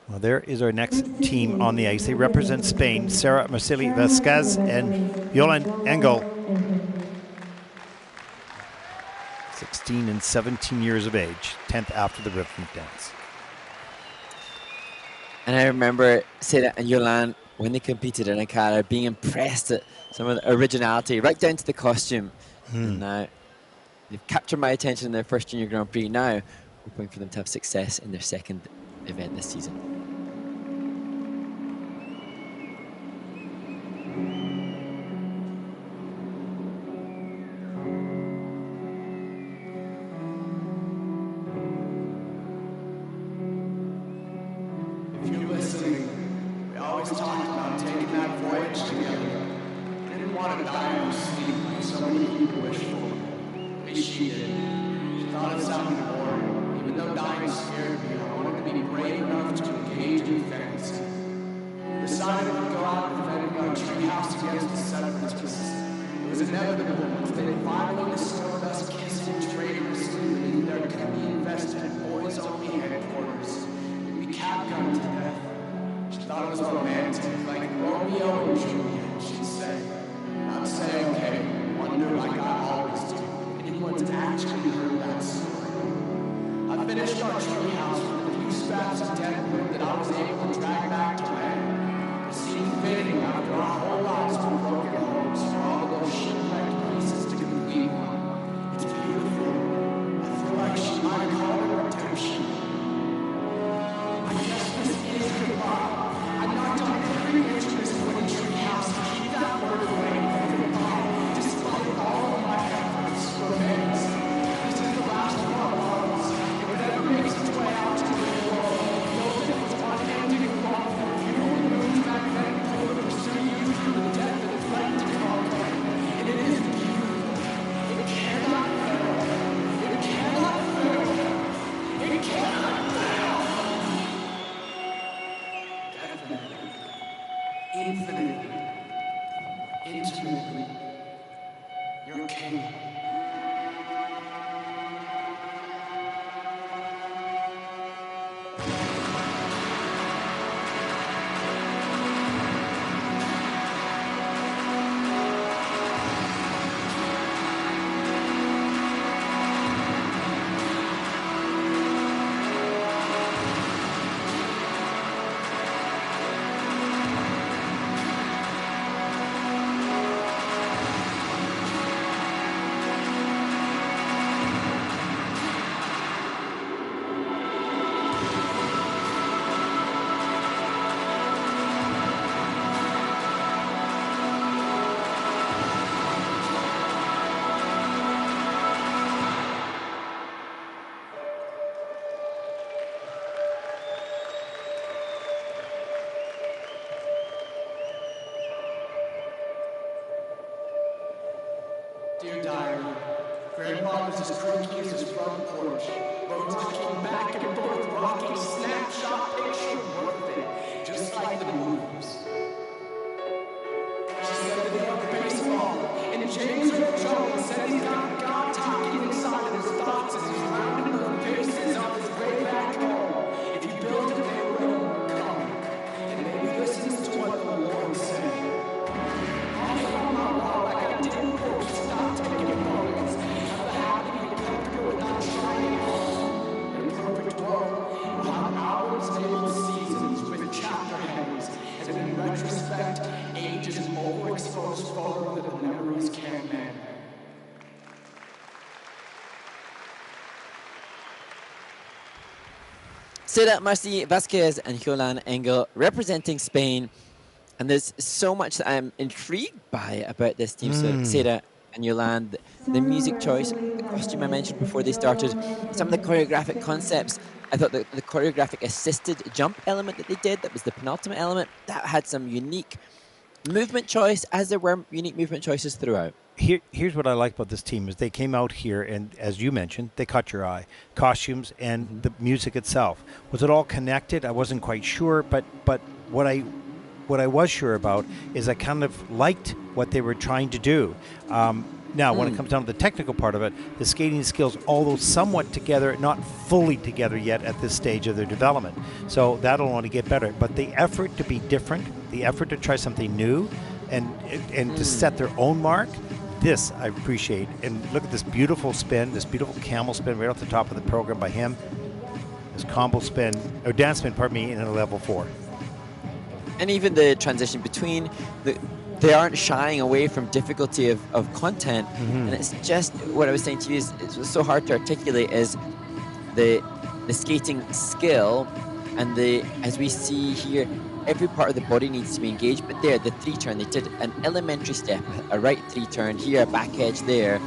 Well, there is our next team on the ice. They represent Spain, Sarah MARCILLY, VAZQUEZ, and Jolan, ENGEL. 16 and 17 years of age, 10th after the rhythmic dance. And I remember Sarah and Jolan, when they competed in Ankara, being impressed at some of the originality, right down to the costume. And now they've captured my attention in their first Junior Grand Prix. Now, hoping for them to have success in their second event this season. If you're listening, we always talked about taking that voyage together. We didn't want to die in our sleep like so many people wish for. At least she did. She thought it sounded boring. Even though dying scared me, I wanted to be brave enough to engage in fantasy. We decided we'd go out defending our treehouse against the separatists. It was inevitable once they finally discovered us kissing traitorously in their Canadian-invested boys-only headquarters. We catgunned to death. She thought it was romantic, like Romeo and Juliet, she'd say. I'd say, okay, wonder like I always do. Anyone's actually heard that story. I finished our treehouse with a few scraps of dead wood that I was able to drag back to land. It seemed fitting after our whole lives were broken homes for all of those shipwrecked pieces to complete one. It's beautiful. I feel like she might call it redemption. I guess this is goodbye. I knocked on every inch of this wooden treehouse to keep that word away from goodbye, despite all of my efforts. Remains. This is the last of our lives. If it ever makes its way out to the world, know that it was unending love for you and moons back then will pursue you through the death that is left to conquer. And it is beautiful. It cannot fail. It cannot fail. It cannot fail. Definitely. Infinitely. Intimately. Your king. Dear diary, Grandpa was as creaky as his front porch. Roads looking back and forth, rocking snapshot picture worth it, just like the movies. She said that they were baseball, and James Earl Jones said he's got God talking inside of his thoughts as he's rounding the faces on his way back home. If you build it, they will come. And maybe listens to what the Lord said. I'll hang my wall like I didn't before we stopped taking moments. Have the happy and comfortable without trying home. In a perfect world, we'll have hours labeled seasons with chapter headings. And in retrospect, age is an overexposed photo that the memories can't mend. Sarah MARCILLY, VAZQUEZ, and Jolan, ENGEL representing Spain. And there's so much that I'm intrigued by about this team. So Sarah and Jolan, the music choice, the costume I mentioned before they started, some of the choreographic concepts. I thought that the choreographic assisted jump element that they did, that was the penultimate element, that had some unique movement choice, as there were unique movement choices throughout. Here's what I like about this team is they came out here and, as you mentioned, they caught your eye. Costumes and the music itself. Was it all connected? I wasn't quite sure, but what I was sure about is I kind of liked what they were trying to do. Now, when it comes down to the technical part of it, the skating skills, although somewhat together, not fully together yet at this stage of their development. So that'll only get better. But the effort to be different, the effort to try something new, and to set their own mark, this I appreciate. And look at this beautiful spin, this beautiful camel spin right off the top of the program by him. This combo spin, or dance spin, pardon me, in a level 4. And even the transition between they aren't shying away from difficulty of content, and it's just what I was saying to you is it's so hard to articulate is the skating skill, and as we see here, every part of the body needs to be engaged. But there, the 3-turn, they did an elementary step, a right 3-turn here, a back edge there.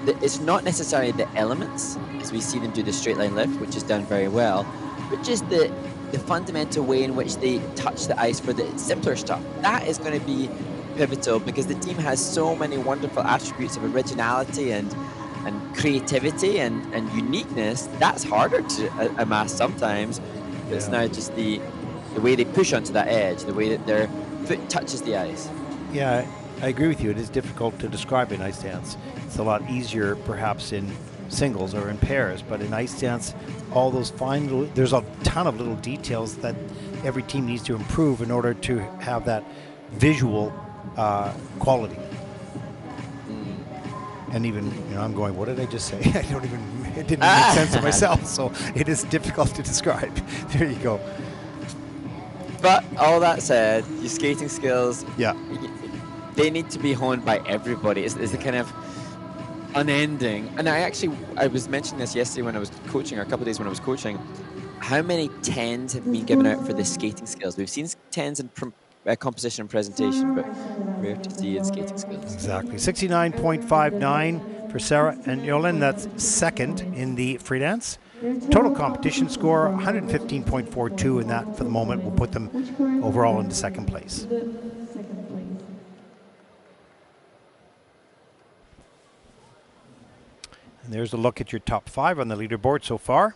It's not necessarily the elements as we see them do the straight line lift, which is done very well, but just the fundamental way in which they touch the ice for the simpler stuff. That is going to be pivotal because the team has so many wonderful attributes of originality and creativity and uniqueness. That's harder to amass sometimes. But it's now just the way they push onto that edge, the way that their foot touches the ice. Yeah, I agree with you. It is difficult to describe in ice dance. It's a lot easier perhaps in singles or in pairs, but in ice dance, all those fine little, there's a ton of little details that every team needs to improve in order to have that visual quality. And even, I'm going, what did I just say? I don't even, it didn't make sense to myself, so it is difficult to describe. There you go. But all that said, your skating skills, yeah, they need to be honed by everybody. It's the kind of unending. And I was mentioning this yesterday when I was coaching, or a couple of days when I was coaching, how many 10s have been given out for the skating skills. We've seen 10s in composition and presentation, but rare to see in skating skills. Exactly. 69.59 for Sarah and Jolan. That's second in the free dance. Total competition score, 115.42, and that for the moment will put them overall into second place. And there's a look at your top 5 on the leaderboard so far.